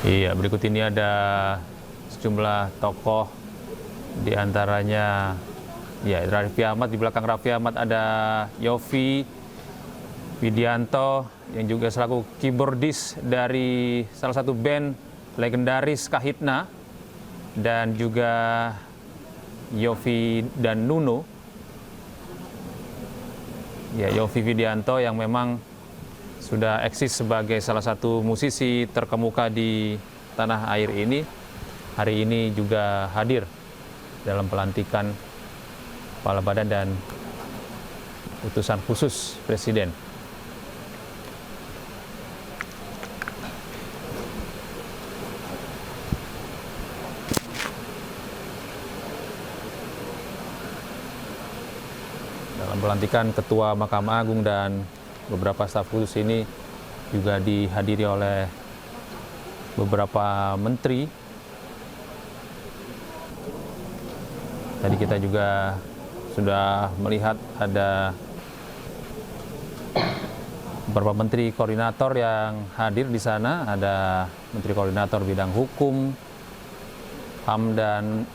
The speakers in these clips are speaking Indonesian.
Iya, berikut ini ada sejumlah tokoh, di antaranya ya Raffi Ahmad. Di belakang Raffi Ahmad ada Yovie Widianto yang juga selaku keyboardis dari salah satu band legendaris Kahitna, dan juga Yovie dan Nuno. Ya, Yovie Widianto yang memang sudah eksis sebagai salah satu musisi terkemuka di tanah air ini, hari ini juga hadir dalam pelantikan kepala badan dan utusan khusus Presiden. Dalam pelantikan Ketua Mahkamah Agung dan beberapa staf khusus ini juga dihadiri oleh beberapa menteri. Tadi kita juga sudah melihat ada beberapa menteri koordinator yang hadir di sana. Ada menteri koordinator bidang hukum, HAM dan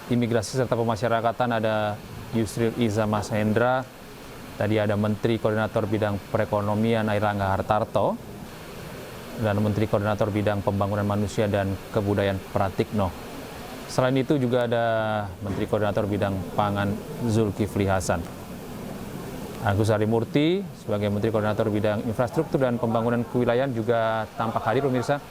imigrasi serta pemasyarakatan, ada Yusril Iza Mahendra. Tadi ada Menteri Koordinator Bidang Perekonomian Airlangga Hartarto, dan Menteri Koordinator Bidang Pembangunan Manusia dan Kebudayaan Pratikno. Selain itu juga ada Menteri Koordinator Bidang Pangan Zulkifli Hasan. Agus Harimurti sebagai Menteri Koordinator Bidang Infrastruktur dan Pembangunan Kewilayahan juga tampak hadir, pemirsa.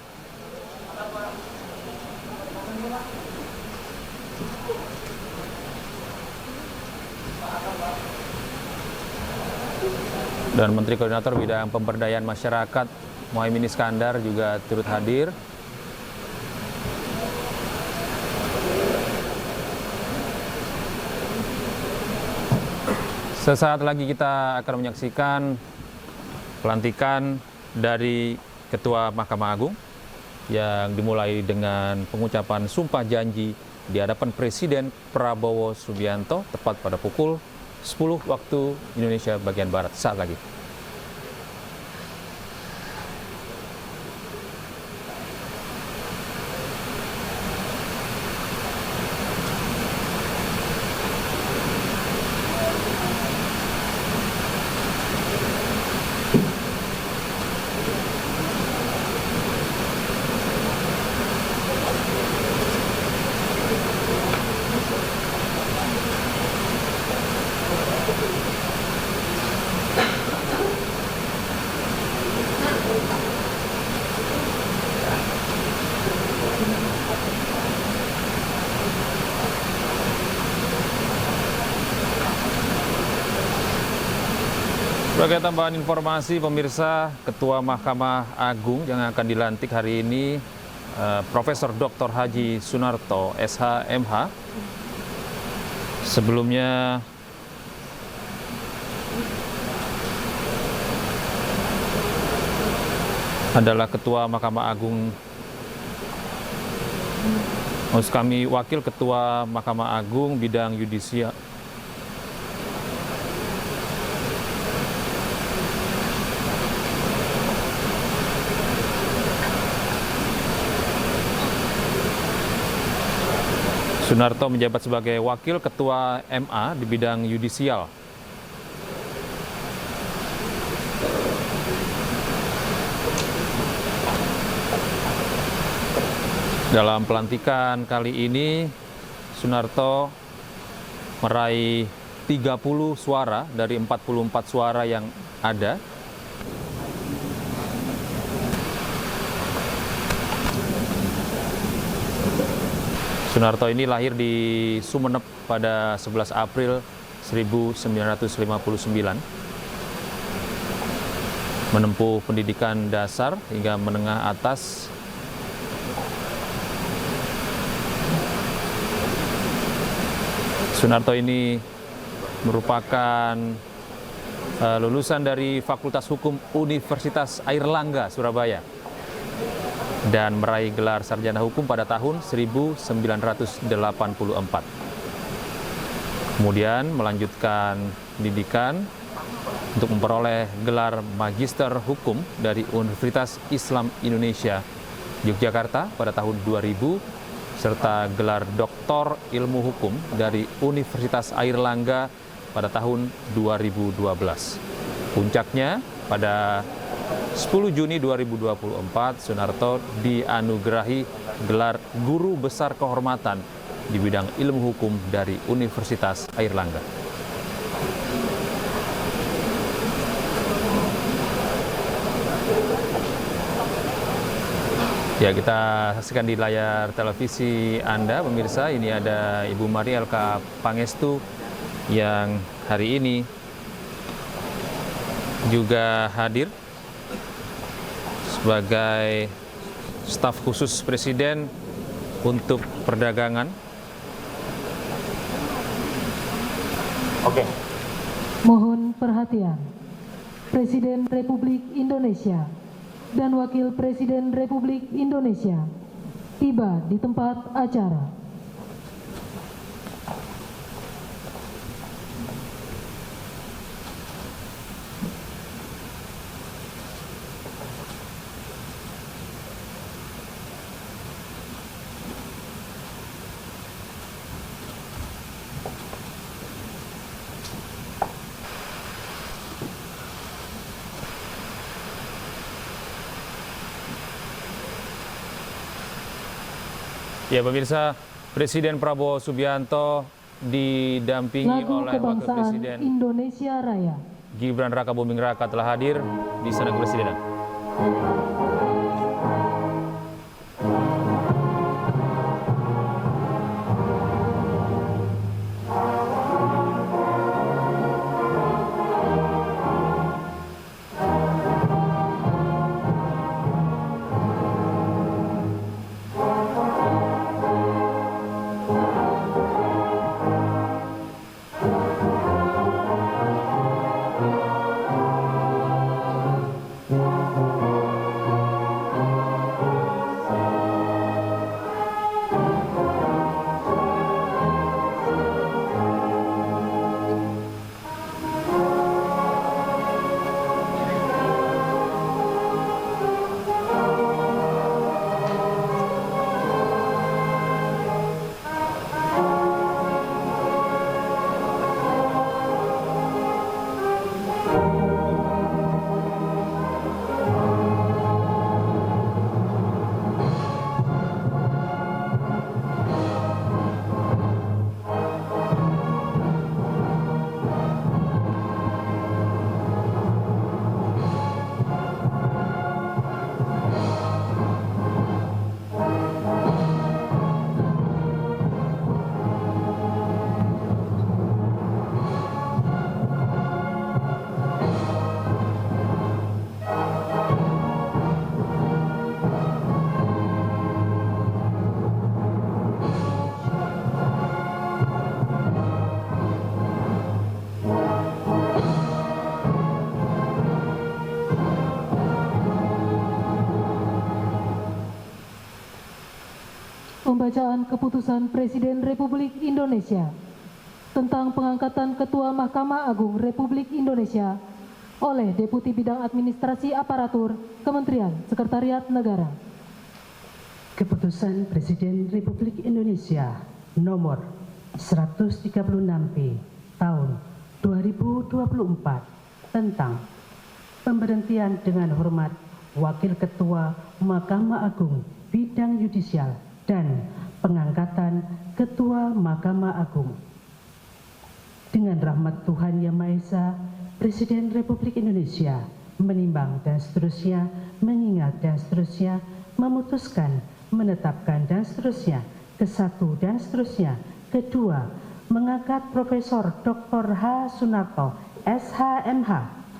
Dan Menteri Koordinator Bidang Pemberdayaan Masyarakat Muhaimin Iskandar juga turut hadir. Sesaat lagi kita akan menyaksikan pelantikan dari Ketua Mahkamah Agung yang dimulai dengan pengucapan sumpah janji di hadapan Presiden Prabowo Subianto tepat pada pukul 10 waktu Indonesia bagian Barat. Saat lagi. Sebagai tambahan informasi, pemirsa, Ketua Mahkamah Agung yang akan dilantik hari ini, Profesor Dr. Haji Sunarto, SH.MH. Sebelumnya adalah Ketua Mahkamah Agung, maksud kami Wakil Ketua Mahkamah Agung bidang yudisial, Sunarto menjabat sebagai Wakil Ketua MA di bidang yudisial. Dalam pelantikan kali ini, Sunarto meraih 30 suara dari 44 suara yang ada. Sunarto ini lahir di Sumeneb pada 11 April 1959. Menempuh pendidikan dasar hingga menengah atas Sunarto ini merupakan lulusan dari Fakultas Hukum Universitas Airlangga, Surabaya, dan meraih gelar sarjana hukum pada tahun 1984. Kemudian melanjutkan pendidikan untuk memperoleh gelar Magister Hukum dari Universitas Islam Indonesia Yogyakarta pada tahun 2000, serta gelar Doktor Ilmu Hukum dari Universitas Airlangga pada tahun 2012. Puncaknya pada 10 Juni 2024, Sunarto dianugerahi gelar Guru Besar Kehormatan di bidang ilmu hukum dari Universitas Airlangga. Ya, kita saksikan di layar televisi Anda, pemirsa. Ini ada Ibu Maria LK Pangestu yang hari ini juga hadir sebagai staf khusus Presiden untuk perdagangan. Oke. Mohon perhatian, Presiden Republik Indonesia dan Wakil Presiden Republik Indonesia tiba di tempat acara. Ya, pemirsa, Presiden Prabowo Subianto didampingi Lagu oleh Wakil Kebangsaan Presiden Indonesia Raya. Gibran Raka Buming Raka telah hadir di Istana Kepresidenan. Pembacaan Keputusan Presiden Republik Indonesia tentang pengangkatan Ketua Mahkamah Agung Republik Indonesia oleh Deputi Bidang Administrasi Aparatur Kementerian Sekretariat Negara. Keputusan Presiden Republik Indonesia nomor 136P tahun 2024 tentang pemberhentian dengan hormat Wakil Ketua Mahkamah Agung Bidang Yudisial dan pengangkatan Ketua Mahkamah Agung. Dengan rahmat Tuhan Yang Maha Esa, Presiden Republik Indonesia menimbang dan seterusnya, mengingat dan seterusnya, memutuskan, menetapkan dan seterusnya, kesatu dan seterusnya. Kedua, mengangkat Profesor Dr. H. Sunarto, SHMH,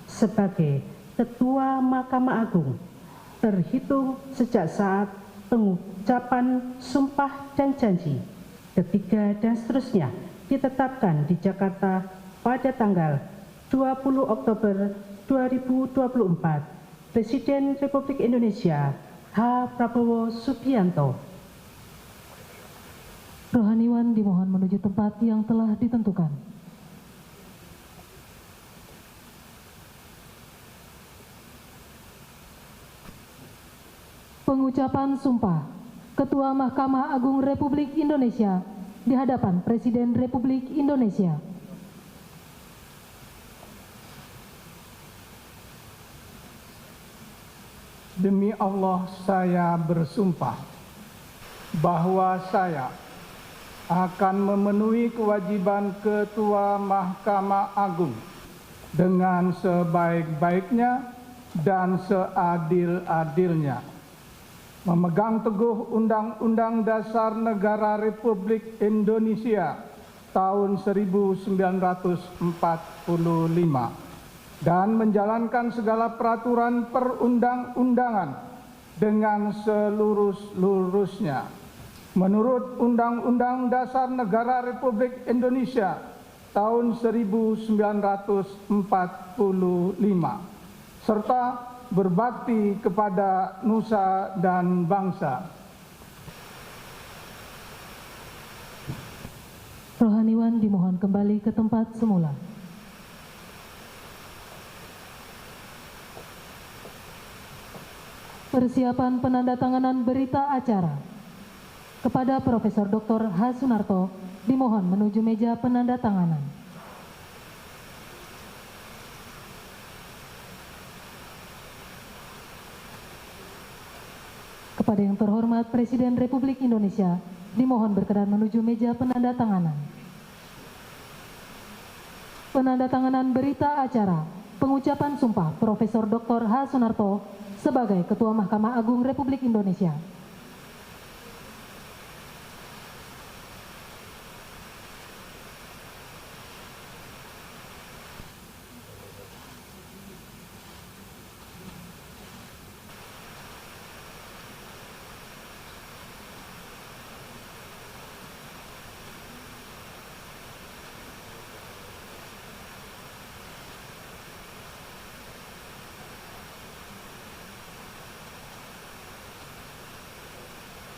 sebagai Ketua Mahkamah Agung, terhitung sejak saat pengucapan sumpah dan janji. Ketiga dan seterusnya ditetapkan di Jakarta pada tanggal 20 Oktober 2024. Presiden Republik Indonesia H. Prabowo Subianto. Rohaniwan dimohon menuju tempat yang telah ditentukan. Pengucapan sumpah Ketua Mahkamah Agung Republik Indonesia di hadapan Presiden Republik Indonesia. Demi Allah saya bersumpah bahwa saya akan memenuhi kewajiban Ketua Mahkamah Agung dengan sebaik-baiknya dan seadil-adilnya, memegang teguh Undang-Undang Dasar Negara Republik Indonesia tahun 1945 dan menjalankan segala peraturan perundang-undangan dengan selurus-lurusnya menurut Undang-Undang Dasar Negara Republik Indonesia tahun 1945 serta berbakti kepada nusa dan bangsa. Rohaniwan dimohon kembali ke tempat semula. Persiapan penandatanganan berita acara. Kepada Profesor Dr. H. Sunarto dimohon menuju meja penandatanganan. Kepada yang terhormat Presiden Republik Indonesia dimohon berkenan menuju meja penandatanganan. Penandatanganan berita acara pengucapan sumpah Profesor Dr. H. Sunarto sebagai Ketua Mahkamah Agung Republik Indonesia.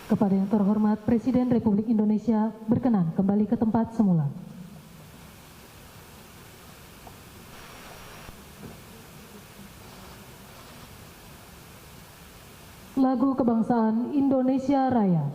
Kepada yang terhormat Presiden Republik Indonesia berkenan kembali ke tempat semula. Lagu Kebangsaan Indonesia Raya.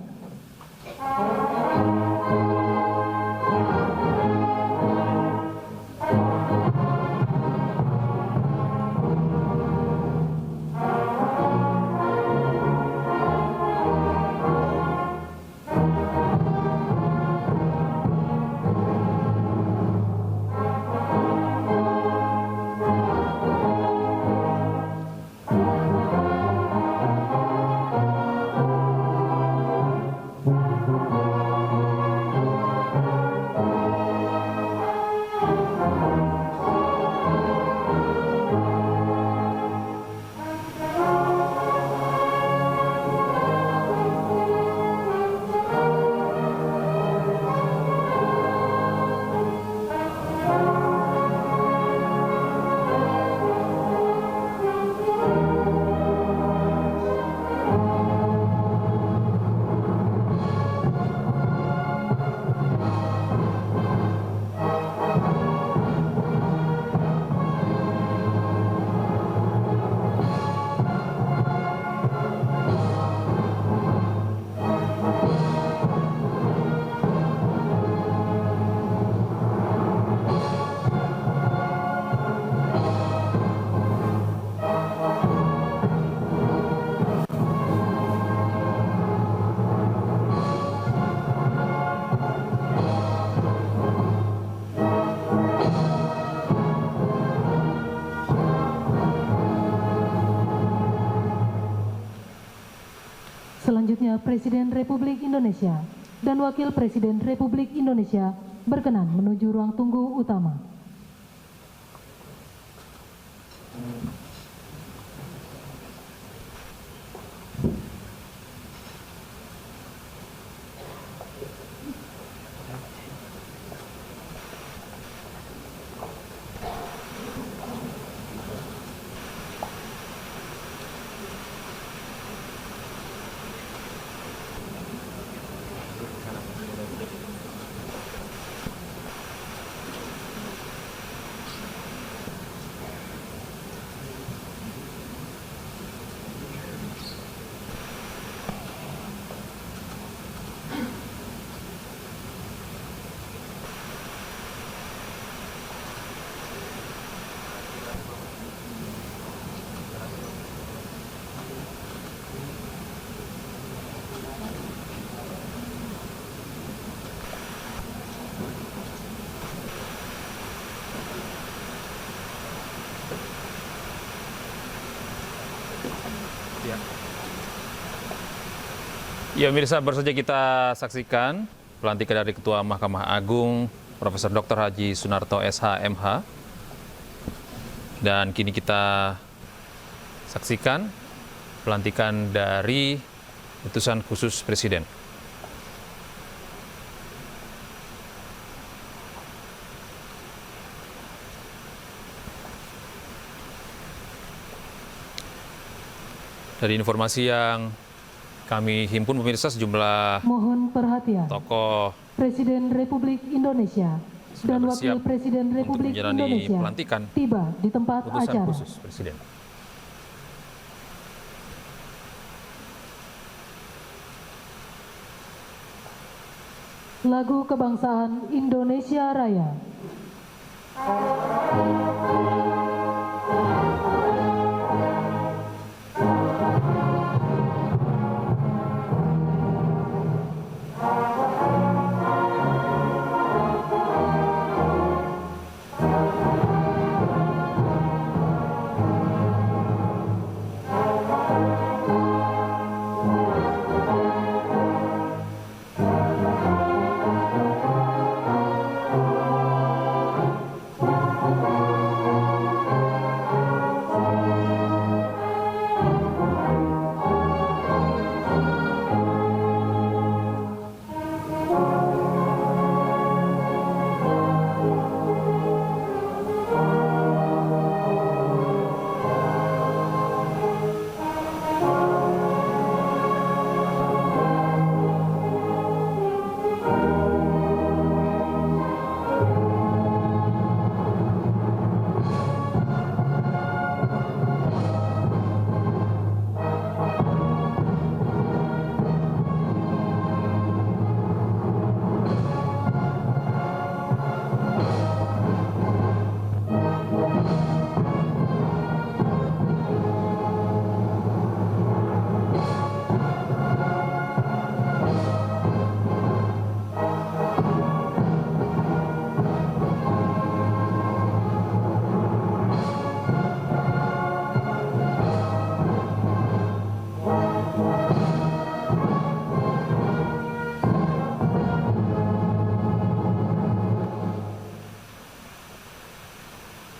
Selanjutnya Presiden Republik Indonesia dan Wakil Presiden Republik Indonesia berkenan menuju ruang tunggu utama. Ya, mirsa, baru saja kita saksikan pelantikan dari Ketua Mahkamah Agung, Profesor Dr. Haji Sunarto SH MH. Dan kini kita saksikan pelantikan dari utusan khusus Presiden. Dari informasi yang kami himpun, pemirsa, sejumlah Mohon perhatian. tokoh Presiden Republik Indonesia sudah dan bersiap Wakil Presiden untuk Republik menjalani Indonesia pelantikan tiba di tempat utusan acara. khusus Presiden. Lagu Kebangsaan Indonesia Raya.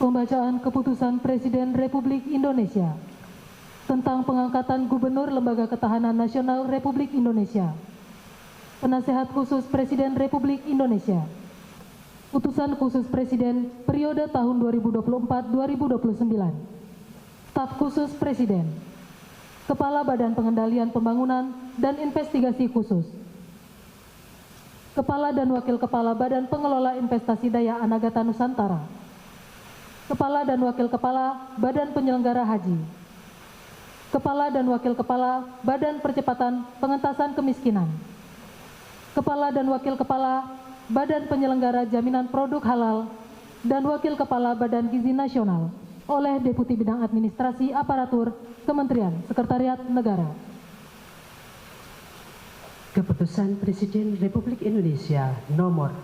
Pembacaan Keputusan Presiden Republik Indonesia tentang pengangkatan Gubernur Lembaga Ketahanan Nasional Republik Indonesia. Penasehat Khusus Presiden Republik Indonesia. Utusan Khusus Presiden periode tahun 2024-2029. Staf Khusus Presiden. Kepala Badan Pengendalian Pembangunan dan Investigasi Khusus. Kepala dan Wakil Kepala Badan Pengelola Investasi Daya Anagata Nusantara. Kepala dan Wakil Kepala Badan Penyelenggara Haji. Kepala dan Wakil Kepala Badan Percepatan Pengentasan Kemiskinan. Kepala dan Wakil Kepala Badan Penyelenggara Jaminan Produk Halal dan Wakil Kepala Badan Gizi Nasional oleh Deputi Bidang Administrasi Aparatur Kementerian Sekretariat Negara. Keputusan Presiden Republik Indonesia nomor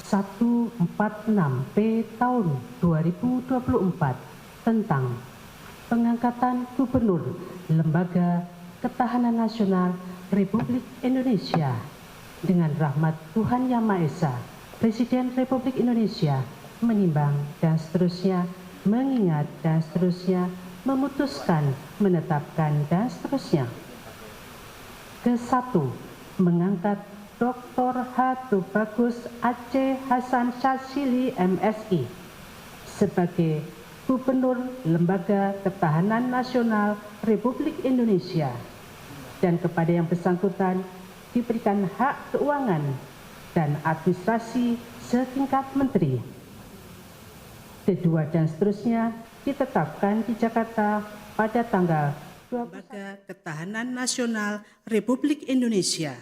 146P tahun 2024 tentang pengangkatan Gubernur Lembaga Ketahanan Nasional Republik Indonesia. Dengan rahmat Tuhan Yang Maha Esa, Presiden Republik Indonesia menimbang dan seterusnya, mengingat dan seterusnya, memutuskan, menetapkan dan seterusnya. Ke-1, mengangkat Dr. H. Tubagus Aceh Hasan Syazili MSI sebagai Gubernur Lembaga Ketahanan Nasional Republik Indonesia dan kepada yang bersangkutan diberikan hak keuangan dan administrasi setingkat menteri. Kedua dan seterusnya ditetapkan di Jakarta pada tanggal 21 Lembaga Ketahanan Nasional Republik Indonesia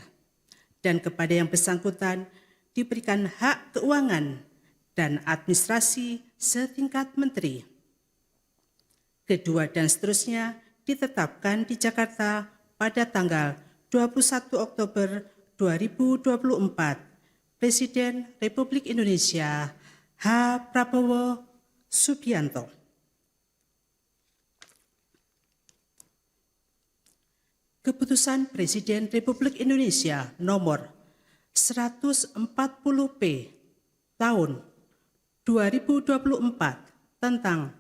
dan kepada yang bersangkutan diberikan hak keuangan dan administrasi setingkat menteri. Kedua dan seterusnya ditetapkan di Jakarta pada tanggal 21 Oktober 2024. Presiden Republik Indonesia H. Prabowo Subianto. Keputusan Presiden Republik Indonesia nomor 140P tahun 2024 tentang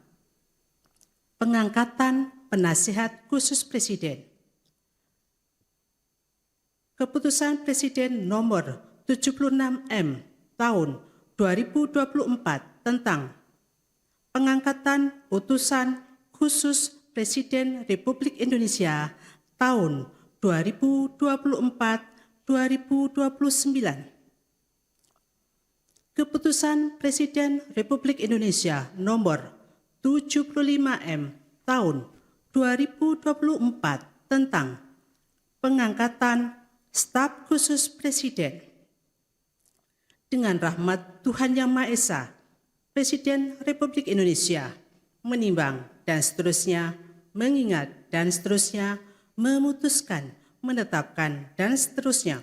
pengangkatan penasihat khusus Presiden. Keputusan Presiden nomor 76M tahun 2024 tentang pengangkatan utusan khusus Presiden Republik Indonesia tahun 2024-2029. Keputusan Presiden Republik Indonesia nomor 75M tahun 2024 tentang pengangkatan staf khusus Presiden. Dengan rahmat Tuhan Yang Maha Esa, Presiden Republik Indonesia menimbang dan seterusnya, mengingat dan seterusnya, memutuskan, menetapkan dan seterusnya.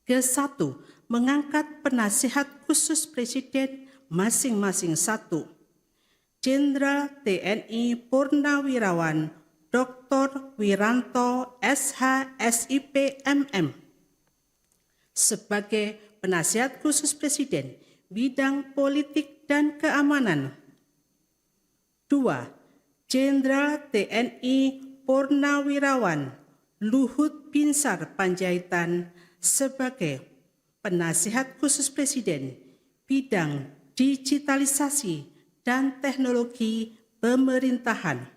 Ke-1, mengangkat penasihat khusus Presiden masing-masing 1. Jenderal TNI Purnawirawan Dr. Wiranto SH SIP MM sebagai penasihat khusus Presiden bidang politik dan keamanan. 2. Jenderal TNI Purnawirawan Luhut Binsar Panjaitan sebagai penasihat khusus Presiden bidang digitalisasi dan teknologi pemerintahan.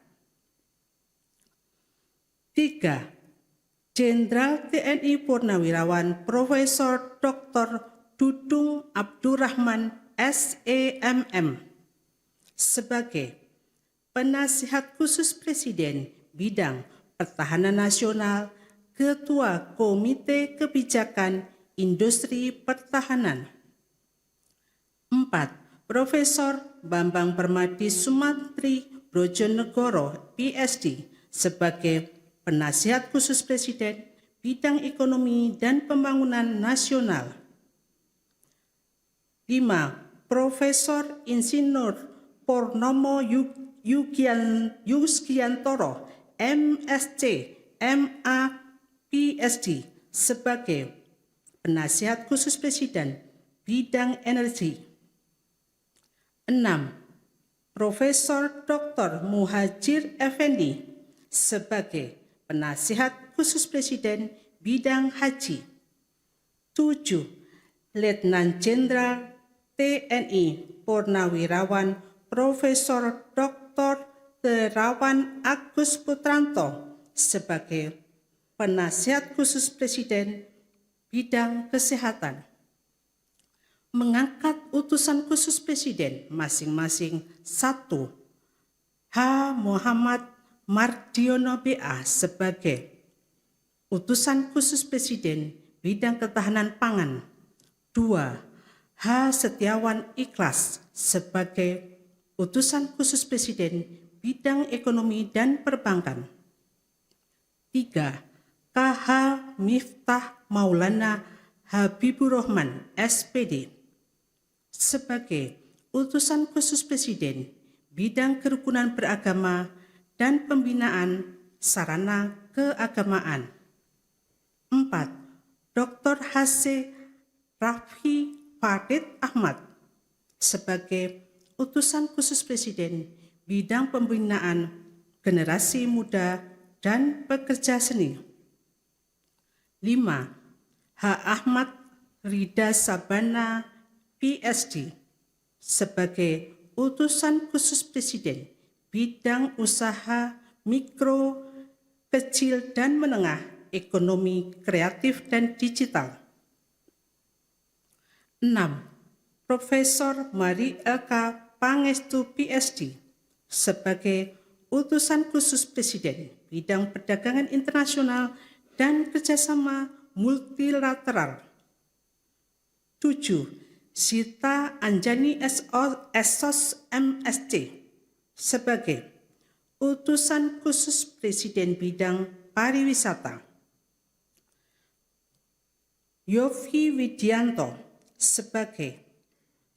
3. Jenderal TNI Purnawirawan Profesor Dr. Dudung Abdurrahman SEMM sebagai penasihat khusus Presiden bidang pertahanan nasional, Ketua Komite Kebijakan Industri Pertahanan. 4. Profesor Bambang Permadi Sumantri Brojonegoro PSD sebagai penasihat khusus Presiden bidang ekonomi dan pembangunan nasional. 5. Profesor Insinyur Purnomo Yuskiantoro MSc MA PSD sebagai penasihat khusus Presiden bidang energi. 6. Profesor Dr. Muhajir Effendi sebagai penasihat khusus Presiden bidang haji. 7. Letnan Jenderal TNI Purnawirawan Profesor Dr. Terawan Agus Putranto sebagai penasihat khusus Presiden bidang kesehatan. Mengangkat utusan khusus Presiden masing-masing 1. H. Muhammad Mardiono BA sebagai utusan khusus Presiden bidang ketahanan pangan. 2. H. Setiawan Ikhlas sebagai utusan khusus Presiden bidang ekonomi dan perbankan. 3. KH Miftah Maulana Habibur Rahman SPD sebagai utusan khusus Presiden bidang kerukunan beragama dan pembinaan sarana keagamaan. 4. Dr. H.C. Raffi Farid Ahmad sebagai utusan khusus Presiden bidang pembinaan generasi muda dan pekerja seni. 5. H. Ahmad Rida Sabana PSD sebagai utusan khusus Presiden bidang usaha mikro, kecil dan menengah, ekonomi kreatif dan digital. 6. Profesor Mari Eka Pangestu PSD sebagai utusan khusus Presiden bidang perdagangan internasional dan kerjasama multilateral. 7. Sita Anjani SOS MSc sebagai utusan khusus Presiden bidang pariwisata. Yofi Widianto sebagai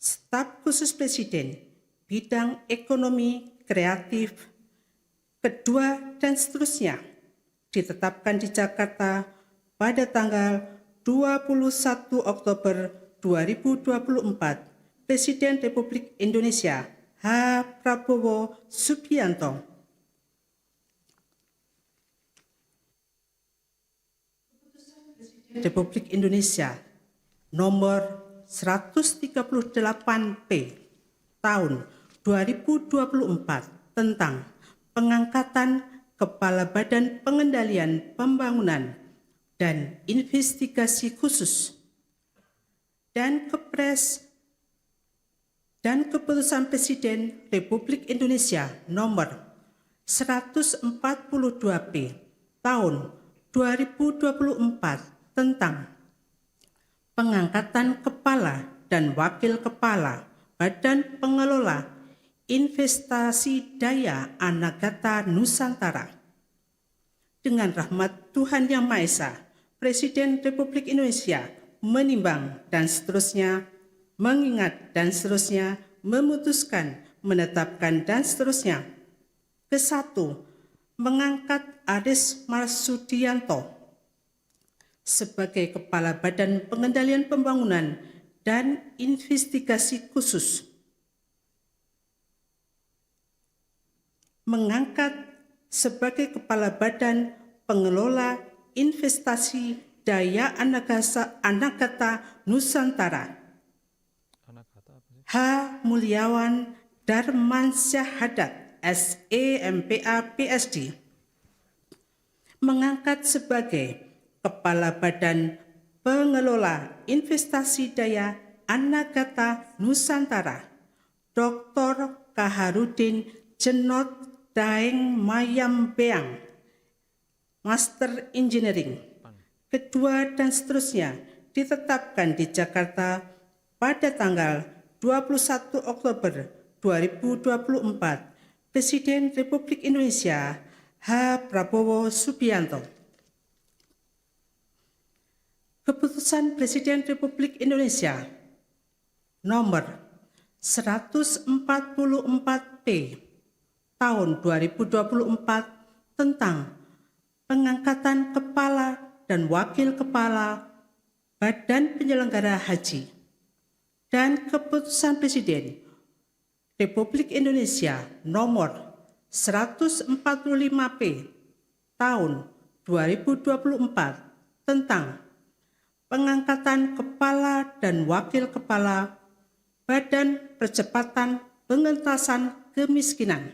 staf khusus Presiden bidang ekonomi kreatif, kedua dan seterusnya. ditetapkan di Jakarta pada tanggal 21 Oktober 2024, Presiden Republik Indonesia H. Prabowo Subianto. Republik Indonesia nomor 138P tahun 2024 tentang pengangkatan Kepala Badan Pengendalian Pembangunan dan Investigasi Khusus dan Kepres dan Keputusan Presiden Republik Indonesia nomor 142P tahun 2024 tentang pengangkatan kepala dan wakil kepala Badan Pengelola Investasi Daya Anagata Nusantara. Dengan rahmat Tuhan Yang Maha Esa, Presiden Republik Indonesia menimbang dan seterusnya, mengingat dan seterusnya, memutuskan, menetapkan dan seterusnya. Kesatu, mengangkat Aris Marsudianto sebagai Kepala Badan Pengendalian Pembangunan dan Investigasi Khusus. Mengangkat sebagai Kepala Badan Pengelola Investasi Daya Anagata Nusantara H. Mulyawan Darmansyah Haddad, SEMPA PSD. Mengangkat sebagai Kepala Badan Pengelola Investasi Daya Anagata Nusantara Dr. Kaharudin Jenot Daeng Mayam Beang, Master Engineering. Kedua dan seterusnya ditetapkan di Jakarta pada tanggal 21 Oktober 2024, Presiden Republik Indonesia H. Prabowo Subianto. Keputusan Presiden Republik Indonesia nomor 144P tahun 2024 tentang pengangkatan kepala dan wakil kepala Badan Penyelenggara Haji dan Keputusan Presiden Republik Indonesia nomor 145P tahun 2024 tentang pengangkatan kepala dan wakil kepala Badan Percepatan Pengentasan Kemiskinan.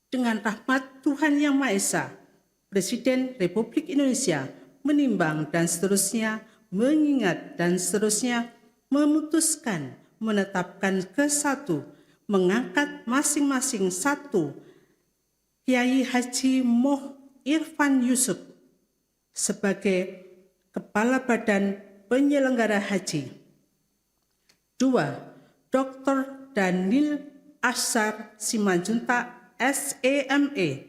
Dengan rahmat Tuhan Yang Maha Esa, Presiden Republik Indonesia menimbang dan seterusnya, mengingat dan seterusnya, memutuskan, menetapkan kesatu, mengangkat masing-masing satu Kiai Haji Moh Irfan Yusuf sebagai Kepala Badan Penyelenggara Haji. 2. Dr. Daniel Ashar Simanjuntak, SEME,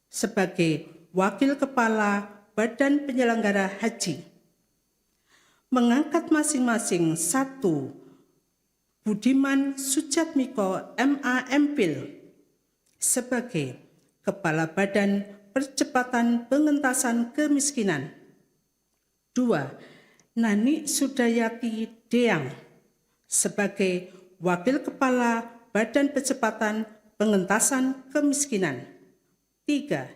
sebagai Wakil Kepala Badan Penyelenggara Haji. Mengangkat masing-masing satu Budiman Sujatmiko, MA MPhil, sebagai Kepala Badan Percepatan Pengentasan Kemiskinan. 2. Nani Sudayati Deang sebagai Wakil Kepala Badan Percepatan Pengentasan Kemiskinan. 3.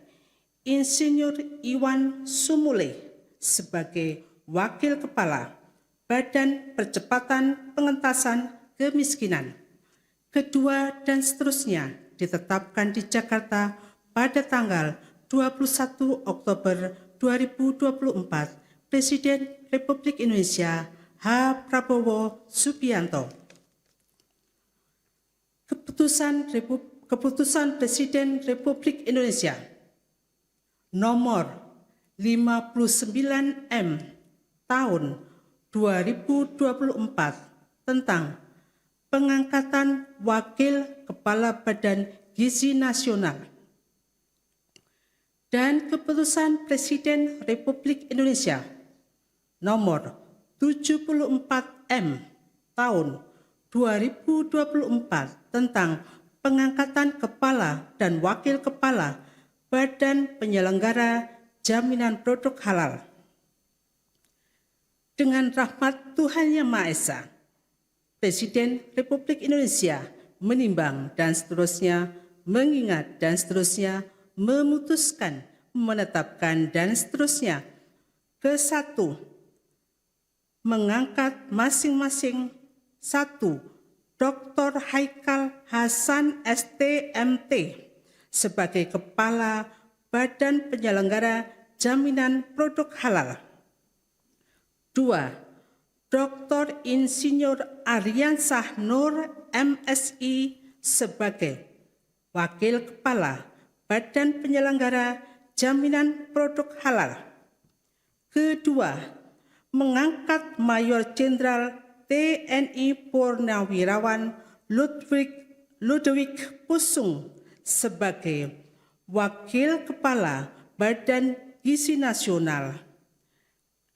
Insinyur Iwan Sumule sebagai Wakil Kepala Badan Percepatan Pengentasan Kemiskinan. Kedua dan seterusnya ditetapkan di Jakarta pada tanggal 21 Oktober 2024, Presiden Republik Indonesia H. Prabowo Subianto. Keputusan Presiden Republik Indonesia nomor 59M tahun 2024 tentang pengangkatan Wakil Kepala Badan Gizi Nasional dan Keputusan Presiden Republik Indonesia nomor 74M tahun 2024 tentang pengangkatan Kepala dan Wakil Kepala Badan Penyelenggara Jaminan Produk Halal. Dengan rahmat Tuhan Yang Maha Esa, Presiden Republik Indonesia menimbang dan seterusnya, mengingat dan seterusnya, memutuskan, menetapkan dan seterusnya. Ke-1, mengangkat masing-masing 1. Dr. Haikal Hasan STMT sebagai Kepala Badan Penyelenggara Jaminan Produk Halal. 2. Dr. Insinyur Aryansah Nur MSI sebagai Wakil Kepala Badan Penyelenggara Jaminan Produk Halal. Kedua, mengangkat Mayor Jenderal TNI Purnawirawan Ludwig Pusung sebagai Wakil Kepala Badan Gizi Nasional.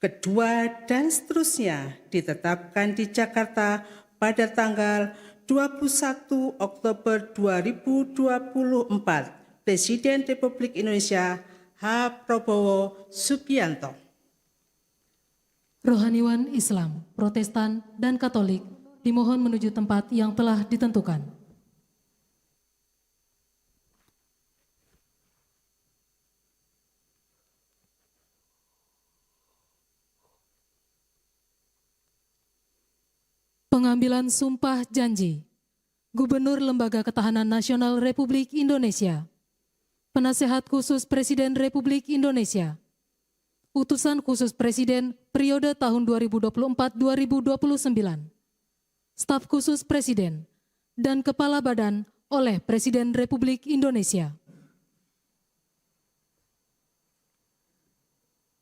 Kedua dan seterusnya ditetapkan di Jakarta pada tanggal 21 Oktober 2024. Presiden Republik Indonesia H. Prabowo Subianto. Rohaniwan Islam, Protestan, dan Katolik dimohon menuju tempat yang telah ditentukan. Pengambilan sumpah janji Gubernur Lembaga Ketahanan Nasional Republik Indonesia, Penasehat Khusus Presiden Republik Indonesia, Utusan Khusus Presiden periode tahun 2024-2029, Staf Khusus Presiden, dan Kepala Badan oleh Presiden Republik Indonesia.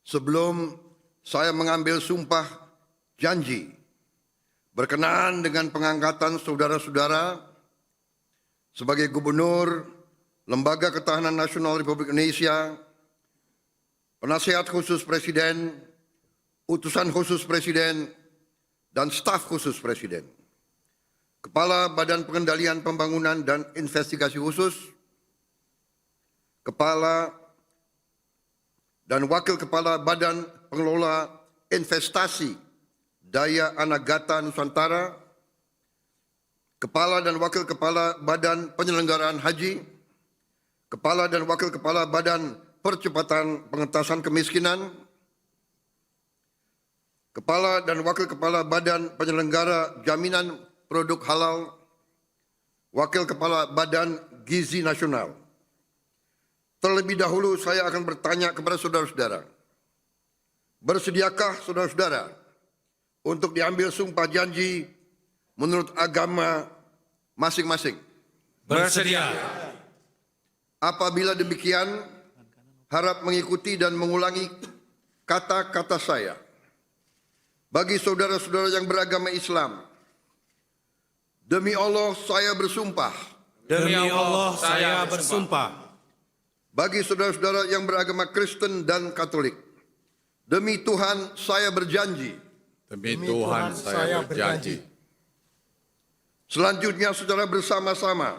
Sebelum saya mengambil sumpah janji berkenaan dengan pengangkatan saudara-saudara sebagai Gubernur Lembaga Ketahanan Nasional Republik Indonesia, Penasehat Khusus Presiden, Utusan Khusus Presiden, dan Staf Khusus Presiden, Kepala Badan Pengendalian Pembangunan dan Investigasi Khusus, Kepala dan Wakil Kepala Badan Pengelola Investasi Daya Anagata Nusantara, Kepala dan Wakil Kepala Badan Penyelenggaraan Haji, Kepala dan Wakil Kepala Badan Percepatan Pengentasan Kemiskinan, Kepala dan Wakil Kepala Badan Penyelenggara Jaminan Produk Halal, Wakil Kepala Badan Gizi Nasional. Terlebih dahulu saya akan bertanya kepada saudara-saudara, bersediakah saudara-saudara untuk diambil sumpah janji menurut agama masing-masing? Bersedia. Apabila demikian, harap mengikuti dan mengulangi kata-kata saya. Bagi saudara-saudara yang beragama Islam, demi Allah saya bersumpah. Demi Allah saya bersumpah. Bagi saudara-saudara yang beragama Kristen dan Katolik, demi Tuhan saya berjanji. Demi Tuhan saya berjanji. Selanjutnya saudara bersama-sama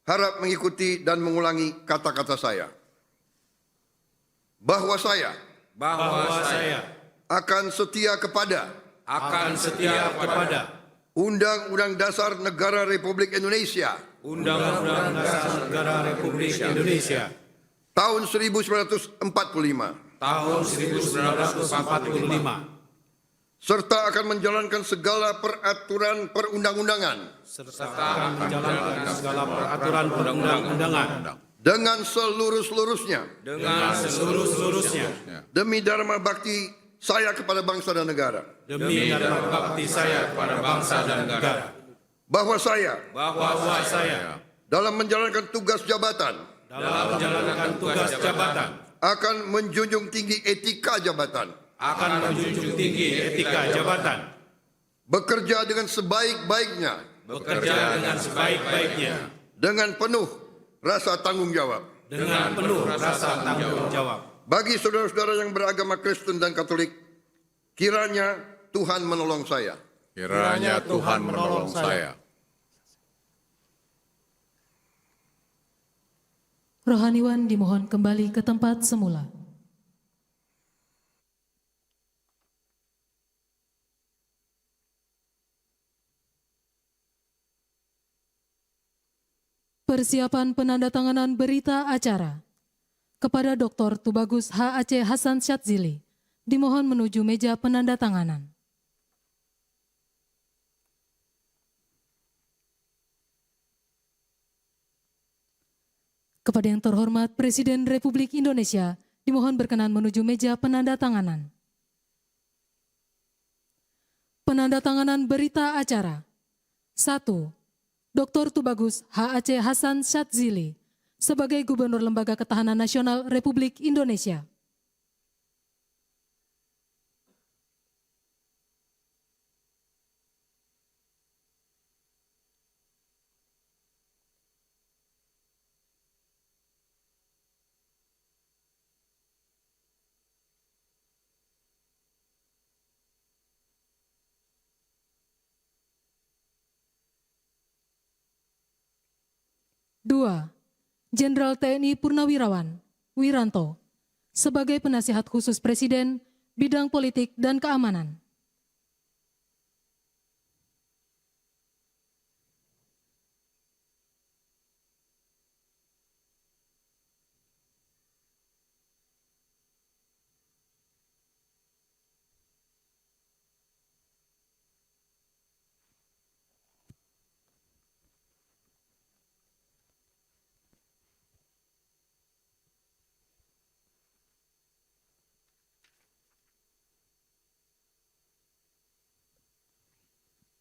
harap mengikuti dan mengulangi kata-kata saya. Bahwa saya akan setia kepada Undang-Undang Dasar Negara Republik Indonesia Undang-Undang Dasar Negara Republik Indonesia tahun 1945 serta akan menjalankan segala peraturan perundang-undangan dengan seluruh-seluruhnya demi dharma bakti saya kepada bangsa dan negara. Bahwa saya dalam menjalankan tugas jabatan akan menjunjung tinggi etika jabatan. Bekerja dengan sebaik-baiknya. Dengan penuh rasa tanggung jawab. Bagi saudara-saudara yang beragama Kristen dan Katolik, kiranya Tuhan menolong saya. Rohaniwan dimohon kembali ke tempat semula. Persiapan penandatanganan berita acara. Kepada Dr. Tubagus H.A.C. Hasan Syadzili, dimohon menuju meja penandatanganan. Kepada yang terhormat Presiden Republik Indonesia, dimohon berkenan menuju meja penandatanganan. Penandatanganan berita acara. 1. Dr. Tubagus H.A.C. Hasan Syadzili sebagai Gubernur Lembaga Ketahanan Nasional Republik Indonesia. 2. Jenderal TNI Purnawirawan Wiranto sebagai Penasihat Khusus Presiden Bidang Politik dan Keamanan.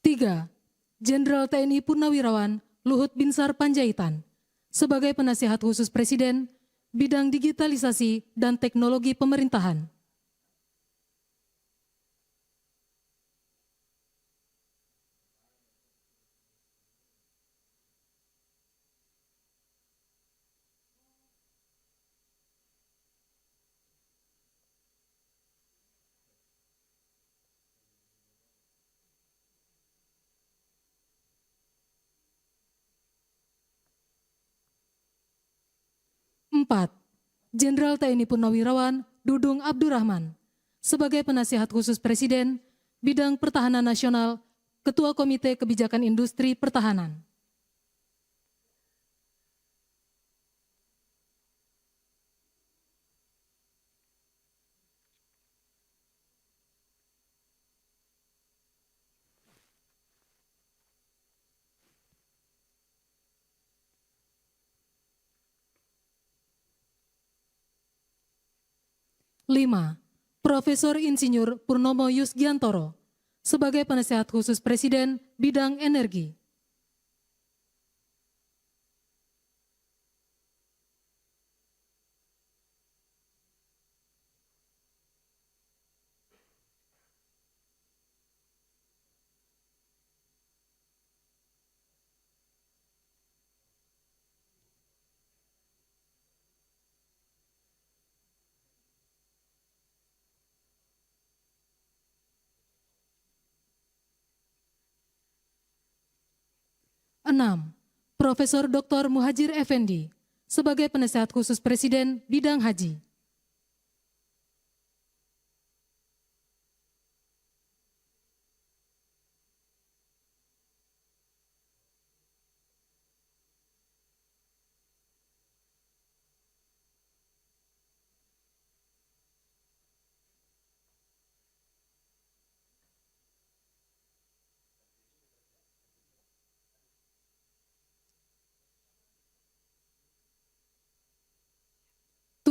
3. Jenderal TNI Purnawirawan Luhut Binsar Panjaitan sebagai Penasihat Khusus Presiden Bidang Digitalisasi dan Teknologi Pemerintahan. 4. Jenderal TNI Purnawirawan Dudung Abdurrahman sebagai Penasihat Khusus Presiden Bidang Pertahanan Nasional, Ketua Komite Kebijakan Industri Pertahanan. 5. Profesor Insinyur Purnomo Yusgiantoro sebagai Penasihat Khusus Presiden Bidang Energi. 6. Profesor Dr. Muhajir Effendi sebagai Penasihat Khusus Presiden Bidang Haji.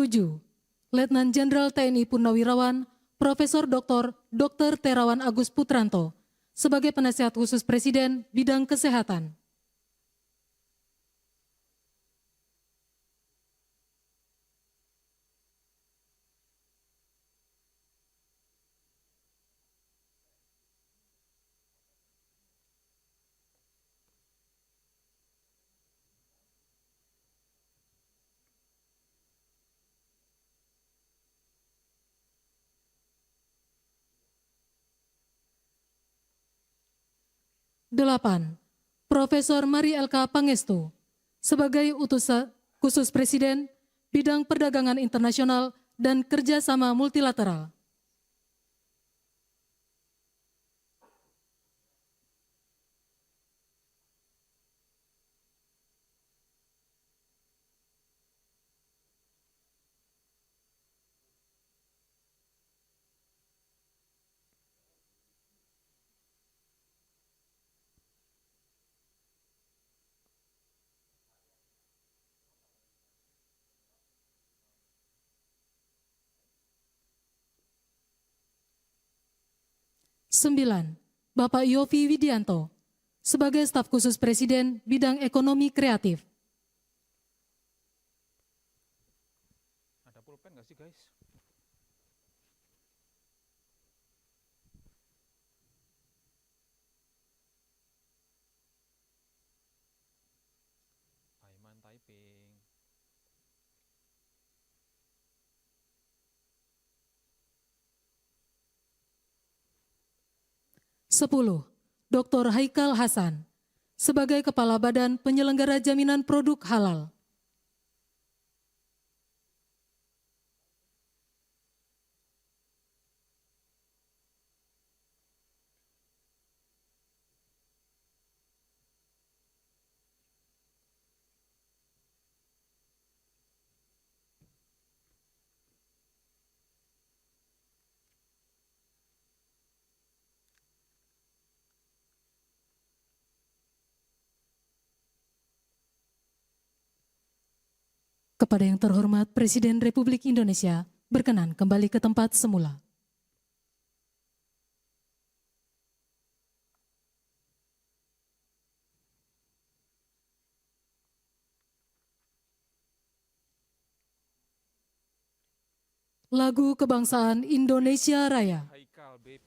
7. Letnan Jenderal TNI Purnawirawan Profesor Dr. Terawan Agus Putranto sebagai Penasihat Khusus Presiden Bidang Kesehatan. 8. Profesor Mari LK Pangestu sebagai khusus Presiden, bidang perdagangan internasional dan kerjasama multilateral. Sembilan, Bapak Yofi Widianto, sebagai staf khusus Presiden bidang ekonomi kreatif. Ada pulpen nggak sih guys? Aiman typing. Sepuluh, Dr. Haikal Hasan, sebagai Kepala Badan Penyelenggara Jaminan Produk Halal. Kepada yang terhormat Presiden Republik Indonesia, berkenan kembali ke tempat semula. Lagu Kebangsaan Indonesia Raya. Haikal, babe.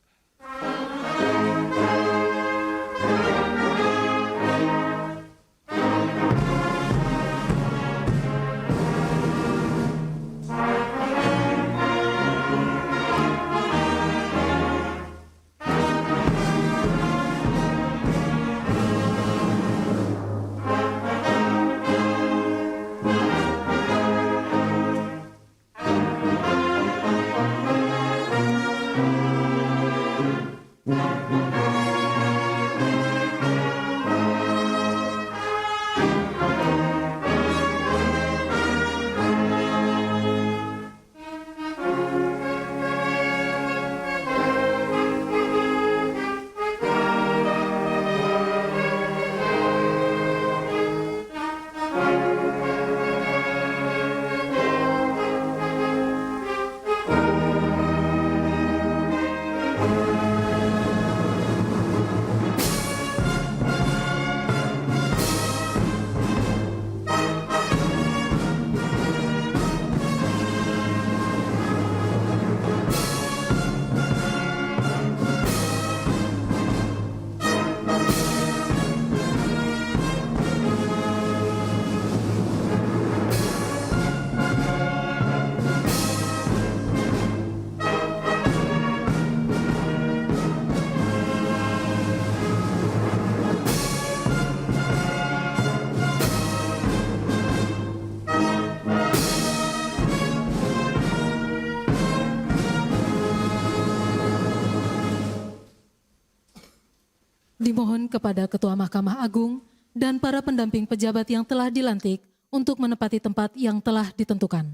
Dimohon kepada Ketua Mahkamah Agung dan para pendamping pejabat yang telah dilantik untuk menempati tempat yang telah ditentukan.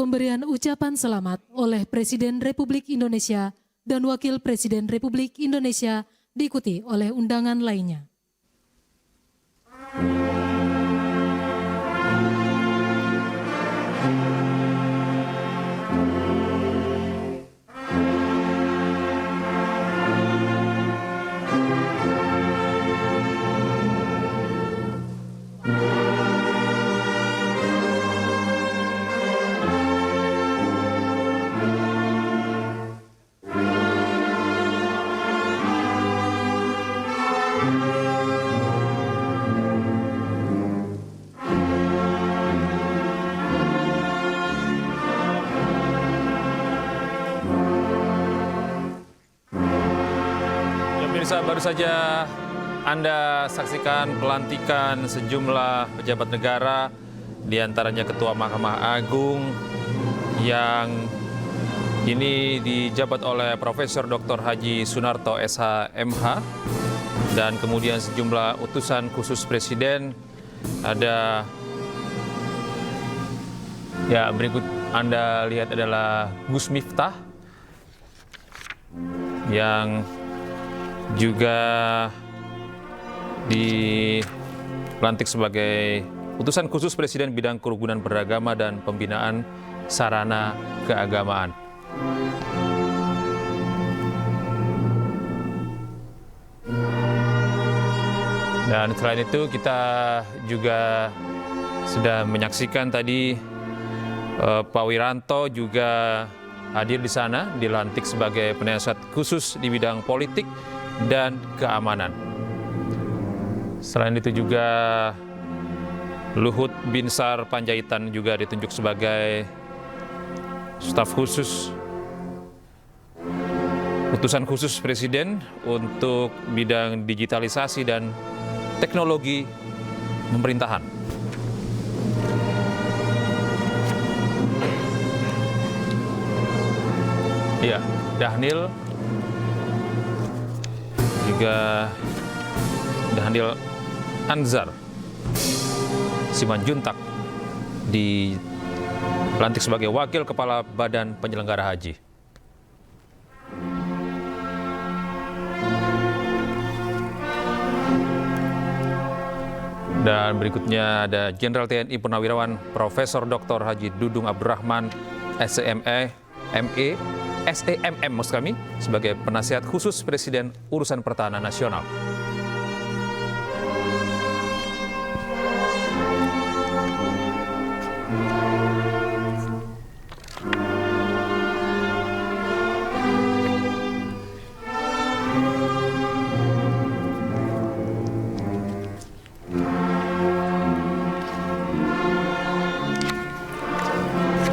Pemberian ucapan selamat oleh Presiden Republik Indonesia dan Wakil Presiden Republik Indonesia diikuti oleh undangan lainnya. Pemirsa, baru saja Anda saksikan pelantikan sejumlah pejabat negara, diantaranya Ketua Mahkamah Agung yang ini dijabat oleh Profesor Dr. Haji Sunarto SH MH, dan kemudian sejumlah utusan khusus Presiden. Ada ya, berikut Anda lihat adalah Gus Miftah yang juga dilantik sebagai utusan khusus Presiden bidang kerukunan beragama dan pembinaan sarana keagamaan. Dan selain itu kita juga sudah menyaksikan tadi Pak Wiranto juga hadir di sana, dilantik sebagai penasihat khusus di bidang politik dan keamanan. Selain itu juga Luhut Binsar Panjaitan juga ditunjuk sebagai staf khusus utusan khusus Presiden untuk bidang digitalisasi dan teknologi pemerintahan. Ya, Dhanil Anzar Simanjuntak dilantik sebagai Wakil Kepala Badan Penyelenggara Haji. Dan berikutnya ada Jenderal TNI Purnawirawan Profesor Dr. Haji Dudung Abdurrahman SEMM maksud kami, sebagai penasihat khusus Presiden urusan pertahanan nasional.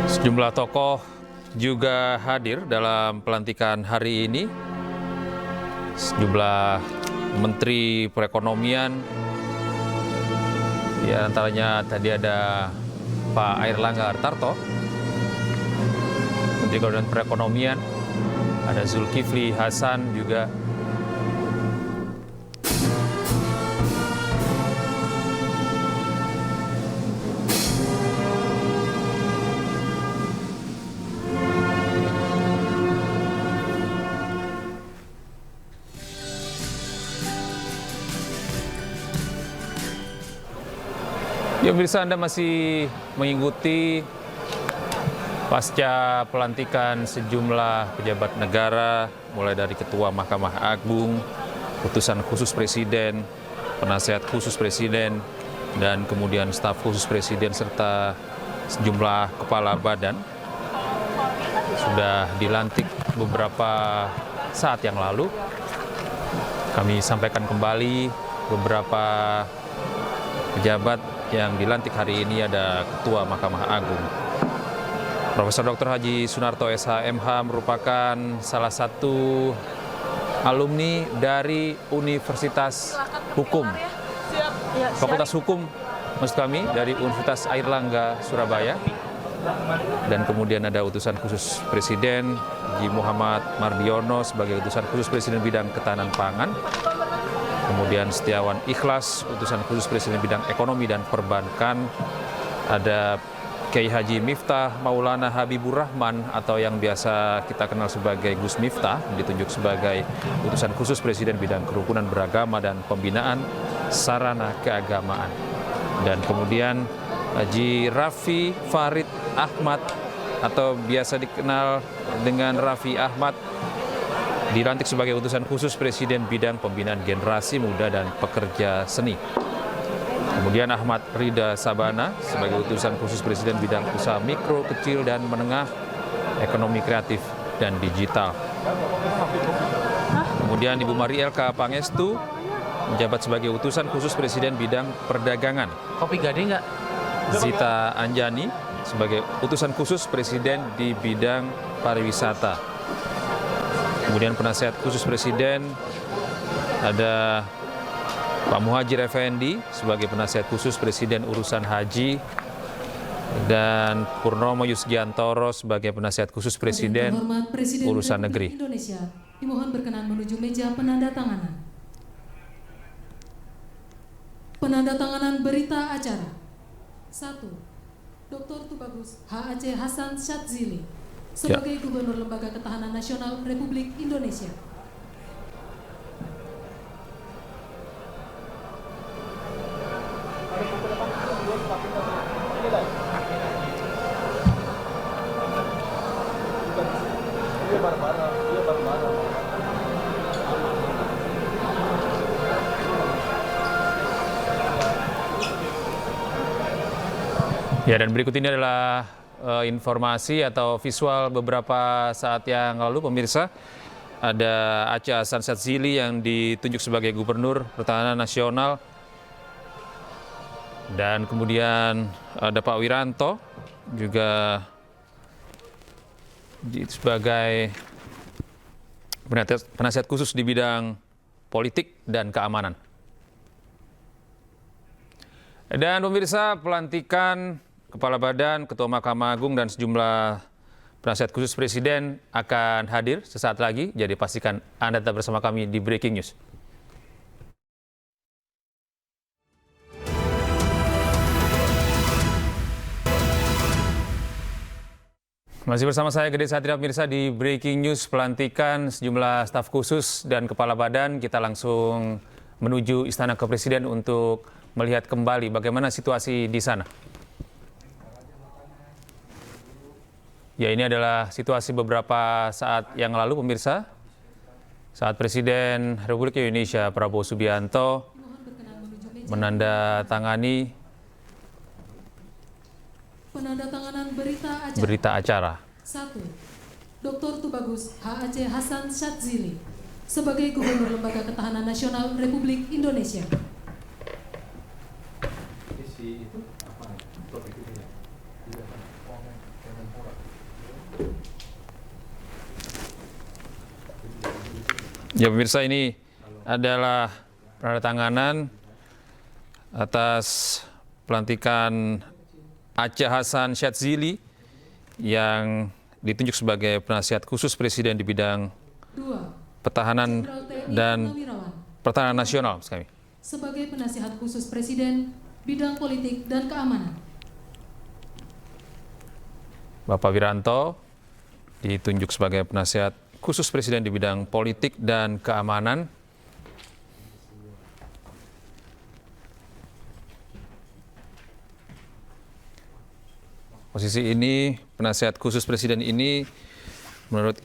Sejumlah tokoh juga hadir dalam pelantikan hari ini. Sejumlah Menteri Perekonomian, ya antaranya tadi ada Pak Airlangga Hartarto, Menteri Koordinator Perekonomian, ada Zulkifli Hasan juga. Ya, pemirsa, Anda masih mengikuti pasca pelantikan sejumlah pejabat negara, mulai dari Ketua Mahkamah Agung, utusan khusus Presiden, penasihat khusus Presiden, dan kemudian staf khusus Presiden, serta sejumlah kepala badan sudah dilantik beberapa saat yang lalu. Kami sampaikan kembali beberapa pejabat yang dilantik hari ini. Ada Ketua Mahkamah Agung Profesor Dr. Haji Sunarto SH MH, merupakan salah satu alumni dari Universitas Hukum, Fakultas Hukum maksud kami, dari Universitas Airlangga Surabaya. Dan kemudian ada utusan khusus Presiden Haji Muhammad Mardiono sebagai utusan khusus Presiden bidang ketahanan pangan. Kemudian Setiawan Ikhlas, utusan khusus Presiden bidang ekonomi dan perbankan. Ada Kiai Haji Miftah Maulana Habibur Rahman atau yang biasa kita kenal sebagai Gus Miftah, ditunjuk sebagai utusan khusus Presiden bidang kerukunan beragama dan pembinaan sarana keagamaan. Dan kemudian Haji Raffi Farid Ahmad atau biasa dikenal dengan Raffi Ahmad, dilantik sebagai utusan khusus Presiden bidang pembinaan generasi muda dan pekerja seni. Kemudian Ahmad Rida Sabana sebagai utusan khusus Presiden bidang usaha mikro, kecil, dan menengah, ekonomi kreatif, dan digital. Kemudian Ibu Marielka Pangestu menjabat sebagai utusan khusus Presiden bidang perdagangan. Kopi gading nggak? Zita Anjani sebagai utusan khusus Presiden di bidang pariwisata. Kemudian penasihat khusus Presiden ada Pak Muhadjir Effendi sebagai penasihat khusus Presiden urusan haji dan Purnomo Yusgiantoro sebagai penasihat khusus Presiden urusan negeri. Indonesia dimohon berkenan menuju meja penandatanganan. Penandatanganan berita acara. 1. Dr. Tubagus H. Aceh Hasan Syadzili sebagai Gubernur Lembaga Ketahanan Nasional Republik Indonesia. Ya, dan berikut ini adalah informasi atau visual beberapa saat yang lalu, pemirsa. Ada Aceh Hasan Syadzili yang ditunjuk sebagai Gubernur Pertahanan Nasional. Dan kemudian ada Pak Wiranto juga sebagai penasihat khusus di bidang politik dan keamanan. Dan pemirsa, pelantikan Kepala Badan, Ketua Mahkamah Agung, dan sejumlah penasihat khusus Presiden akan hadir sesaat lagi. Jadi pastikan Anda tetap bersama kami di Breaking News. Masih bersama saya Gede Satria, pemirsa, di Breaking News. Pelantikan sejumlah staf khusus dan Kepala Badan. Kita langsung menuju Istana Kepresiden untuk melihat kembali bagaimana situasi di sana. Ya, ini adalah situasi beberapa saat yang lalu, pemirsa. Saat Presiden Republik Indonesia Prabowo Subianto menandatangani penandatanganan berita acara. 1. Dr. Tubagus H. Aceh Hasan Syadzili sebagai Gubernur Lembaga Ketahanan Nasional Republik Indonesia. Ya, pemirsa, ini adalah penandatanganan atas pelantikan Aceh Hasan Syadzili yang ditunjuk sebagai penasihat khusus Presiden di bidang pertahanan dan pertahanan nasional. Sebagai penasihat khusus Presiden bidang politik dan keamanan. Bapak Wiranto ditunjuk sebagai penasihat khusus Presiden di bidang politik dan keamanan. Posisi ini, penasihat khusus Presiden ini, menurut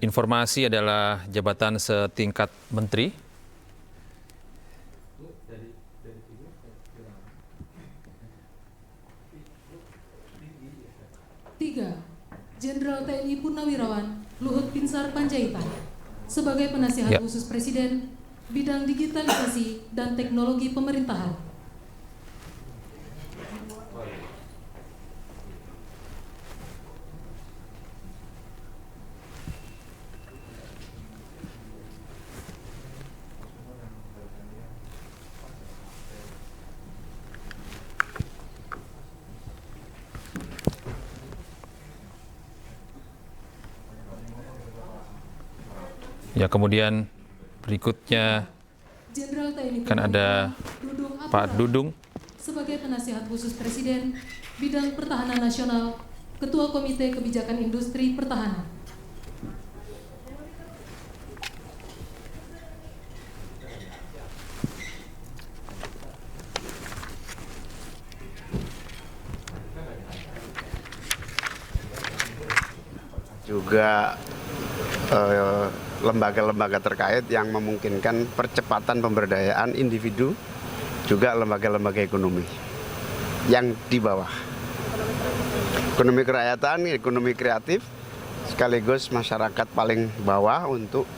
informasi adalah jabatan setingkat menteri. Jenderal TNI Purnawirawan Luhut Binsar Panjaitan sebagai penasihat khusus Presiden bidang digitalisasi dan teknologi pemerintahan. Ya, kemudian berikutnya kan ada Pak Dudung sebagai penasihat khusus Presiden bidang pertahanan nasional, Ketua Komite Kebijakan Industri Pertahanan. Juga lembaga-lembaga terkait yang memungkinkan percepatan pemberdayaan individu, juga lembaga-lembaga ekonomi yang di bawah. Ekonomi kerakyatan, ekonomi kreatif, sekaligus masyarakat paling bawah untuk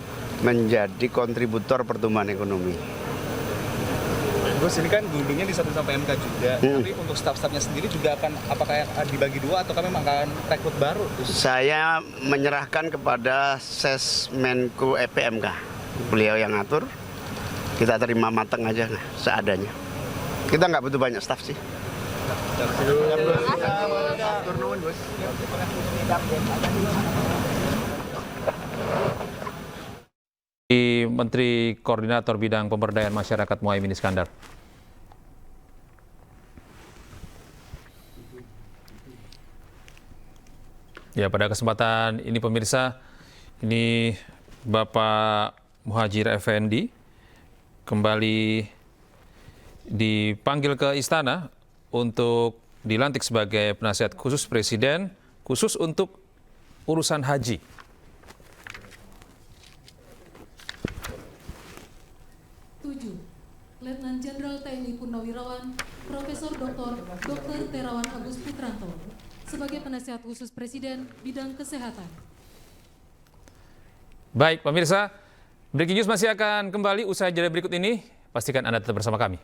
menjadi kontributor pertumbuhan ekonomi. Gus, ini kan gedungnya disatuin sampai MK juga, tapi untuk staf-stafnya sendiri juga akan apakah dibagi dua atau memang akan rekrut baru? Saya menyerahkan kepada Sesmenko EPMK, beliau yang ngatur, Kita terima matang aja seadanya. Kita nggak butuh banyak staf sih. Menteri Koordinator Bidang Pemberdayaan Masyarakat Muhaimin Iskandar. Ya, pada kesempatan ini pemirsa, ini Bapak Muhadjir Effendi kembali dipanggil ke istana untuk dilantik sebagai penasihat khusus Presiden khusus untuk urusan haji. Letnan Jenderal TNI Purnawirawan Profesor Dr. Terawan Agus Putranto sebagai penasihat khusus Presiden bidang kesehatan. Baik, pemirsa, Breaking News masih akan kembali usai jeda berikut ini. Pastikan Anda tetap bersama kami.